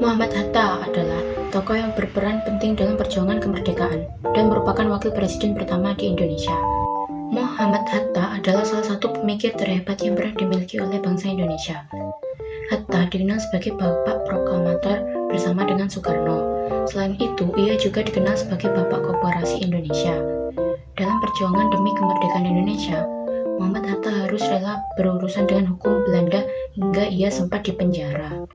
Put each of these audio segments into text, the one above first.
Muhammad Hatta adalah tokoh yang berperan penting dalam perjuangan kemerdekaan dan merupakan wakil presiden pertama di Indonesia. Muhammad Hatta adalah salah satu pemikir terhebat yang pernah dimiliki oleh bangsa Indonesia. Hatta dikenal sebagai Bapak Proklamator bersama dengan Soekarno. Selain itu, ia juga dikenal sebagai Bapak Koperasi Indonesia. Dalam perjuangan demi kemerdekaan Indonesia, Muhammad Hatta harus rela berurusan dengan hukum Belanda hingga ia sempat dipenjara.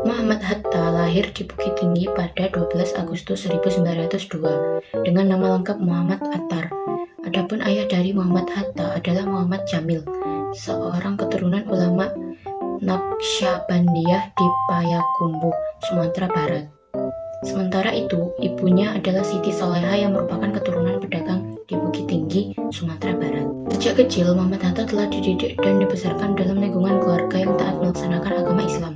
Muhammad Hatta lahir di Bukit Tinggi pada 12 Agustus 1902 dengan nama lengkap Muhammad Attar. Adapun ayah dari Muhammad Hatta adalah Muhammad Jamil, seorang keturunan ulama Naqsyabandiyah di Payakumbuh, Sumatera Barat. Sementara itu, ibunya adalah Siti Soleha yang merupakan keturunan pedagang di Bukit Tinggi, Sumatera Barat. Sejak kecil, Muhammad Hatta telah dididik dan dibesarkan dalam lingkungan keluarga yang taat melaksanakan agama Islam.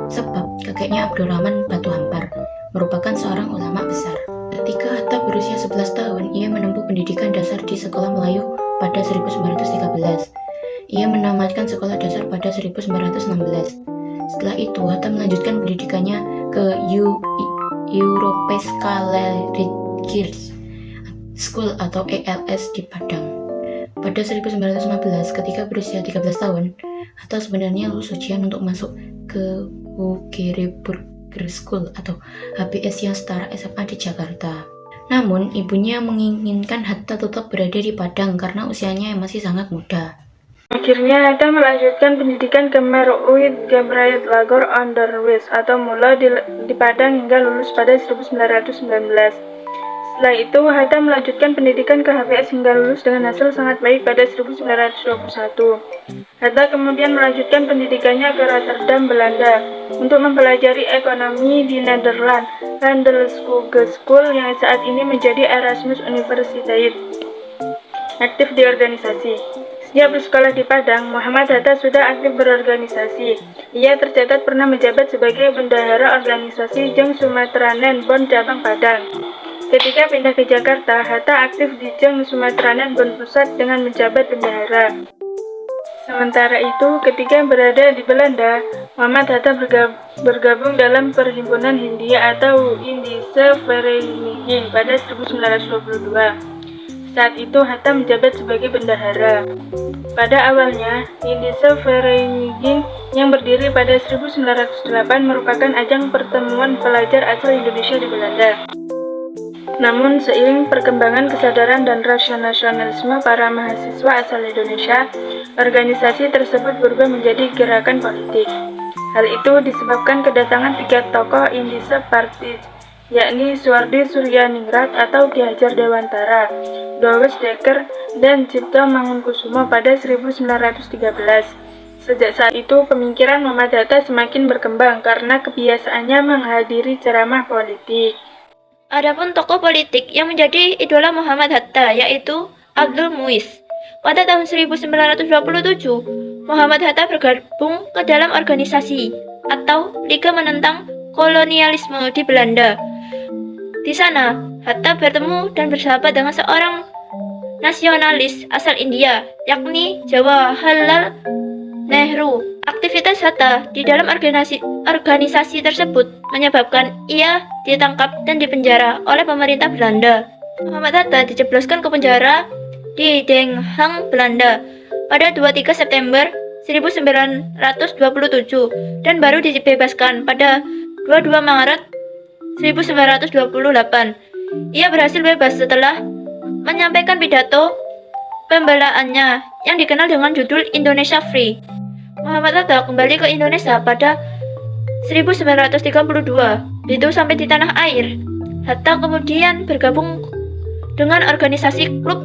Sebab kakeknya Abdurrahman Batu Hampar merupakan seorang ulama besar. Ketika Hatta berusia 11 tahun, ia menempuh pendidikan dasar di Sekolah Melayu pada 1913. Ia menamatkan sekolah dasar pada 1916. Setelah itu, Hatta melanjutkan pendidikannya ke Europeiska Leraarschools School atau ELS di Padang. Pada 1915, ketika berusia 13 tahun, Hatta sebenarnya lulus ujian untuk masuk ke Hogeschool Burger School atau HBS yang setara SMA di Jakarta. Namun, ibunya menginginkan Hatta tetap berada di Padang karena usianya yang masih sangat muda. Akhirnya, Hatta melanjutkan pendidikan ke Meruit Gebrayat Lagor Onderwijs atau Mula di Padang hingga lulus pada 1919. Setelah itu, Hatta melanjutkan pendidikan ke HBS hingga lulus dengan hasil sangat baik pada 1921. Hatta kemudian melanjutkan pendidikannya ke Rotterdam, Belanda, untuk mempelajari ekonomi di Nederland, School yang saat ini menjadi Erasmus Universiteit. Aktif di organisasi. Sejak bersekolah di Padang, Muhammad Hatta sudah aktif berorganisasi. Ia tercatat pernah menjabat sebagai bendahara organisasi Jeng Sumatranen Bon Cabang Padang. Ketika pindah ke Jakarta, Hatta aktif di Jeng Sumatranen Bon Pusat dengan menjabat bendahara. Sementara itu, ketika berada di Belanda, Muhammad Hatta bergabung dalam Perhimpunan Hindia atau Indische Vereniging pada 1922. Saat itu, Hatta menjabat sebagai bendahara. Pada awalnya, Indische Vereniging yang berdiri pada 1908 merupakan ajang pertemuan pelajar asal Indonesia di Belanda. Namun, seiring perkembangan kesadaran dan rasa nasionalisme para mahasiswa asal Indonesia, organisasi tersebut berubah menjadi gerakan politik. Hal itu disebabkan kedatangan 3 tokoh Indische Parties, yakni Suwardi Suryaningrat atau Ki Hajar Dewantara, Douwes Dekker, dan Cipto Mangunkusumo pada 1913. Sejak saat itu, pemikiran Muhammad Hatta semakin berkembang karena kebiasaannya menghadiri ceramah politik. Adapun tokoh politik yang menjadi idola Muhammad Hatta yaitu Abdul Muiz. Pada tahun 1927, Muhammad Hatta bergabung ke dalam organisasi atau Liga Menentang Kolonialisme di Belanda. Di sana, Hatta bertemu dan bersahabat dengan seorang nasionalis asal India, yakni Jawaharlal Nehru. Aktivitas Hatta di dalam organisasi tersebut menyebabkan ia ditangkap dan dipenjara oleh pemerintah Belanda. Muhammad Hatta dijebloskan ke penjara di Den Haag, Belanda pada 23 September 1927 dan baru dibebaskan pada 22 Maret 1928. Ia berhasil bebas setelah menyampaikan pidato pembelaannya yang dikenal dengan judul Indonesia Free. Muhammad Hatta kembali ke Indonesia pada 1932. Begitu sampai di tanah air, Hatta kemudian bergabung dengan organisasi Klub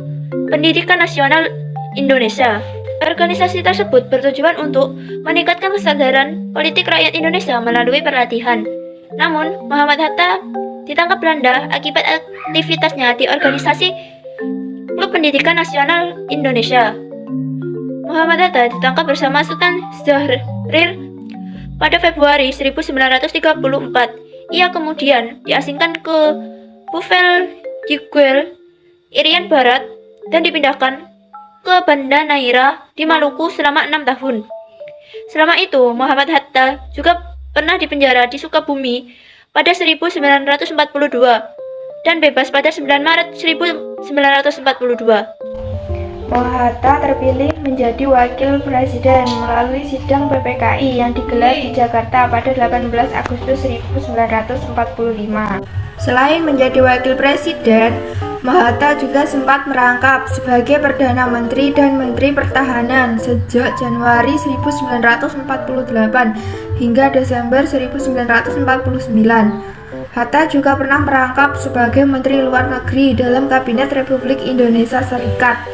Pendidikan Nasional Indonesia. Organisasi tersebut bertujuan untuk meningkatkan kesadaran politik rakyat Indonesia melalui pelatihan. Namun, Muhammad Hatta ditangkap Belanda akibat aktivitasnya di organisasi Klub Pendidikan Nasional Indonesia. Muhammad Hatta ditangkap bersama Sultan Syahrir pada Februari 1934. Ia kemudian diasingkan ke Buffel Jigwel, Irian Barat, dan dipindahkan ke Banda Neira di Maluku selama 6 tahun. Selama itu, Muhammad Hatta juga pernah dipenjara di Sukabumi pada 1942 dan bebas pada 9 Maret 1942. Hatta terpilih menjadi wakil presiden melalui sidang PPKI yang digelar di Jakarta pada 18 Agustus 1945. Selain menjadi wakil presiden, Hatta juga sempat merangkap sebagai Perdana Menteri dan Menteri Pertahanan sejak Januari 1948 hingga Desember 1949. Hatta juga pernah merangkap sebagai Menteri Luar Negeri dalam Kabinet Republik Indonesia Serikat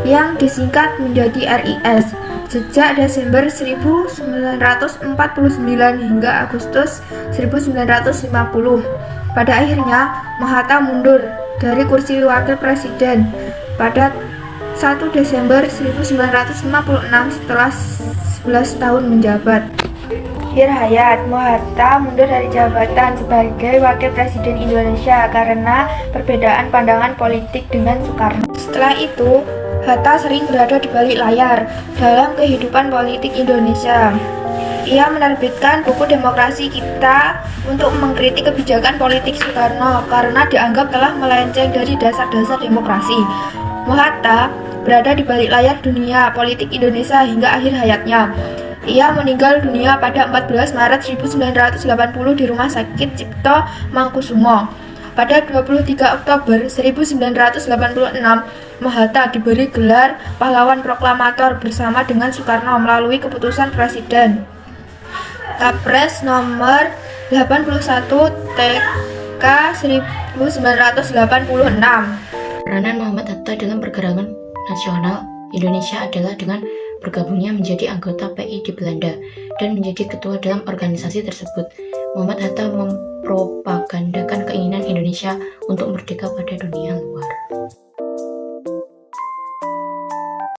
yang disingkat menjadi RIS sejak Desember 1949 hingga Agustus 1950. Pada akhirnya, Hatta mundur dari kursi wakil presiden pada 1 Desember 1956 setelah 11 tahun menjabat. Akhir hayat, Hatta mundur dari jabatan sebagai wakil presiden Indonesia karena perbedaan pandangan politik dengan Soekarno. Setelah itu, Hatta sering berada di balik layar dalam kehidupan politik Indonesia. Ia menerbitkan buku Demokrasi Kita untuk mengkritik kebijakan politik Soekarno karena dianggap telah melenceng dari dasar-dasar demokrasi. Hatta berada di balik layar dunia politik Indonesia hingga akhir hayatnya. Ia meninggal dunia pada 14 Maret 1980 di Rumah Sakit Cipto Mangkusumo. Pada 23 Oktober 1986, Hatta diberi gelar pahlawan proklamator bersama dengan Soekarno melalui keputusan Presiden Kepres nomor 81 TK 1986. Peranan Muhammad Hatta dalam pergerakan nasional Indonesia adalah dengan bergabungnya menjadi anggota PI di Belanda dan menjadi ketua dalam organisasi tersebut. Muhammad Hatta mempropagandakan keinginan Indonesia untuk merdeka pada dunia luar.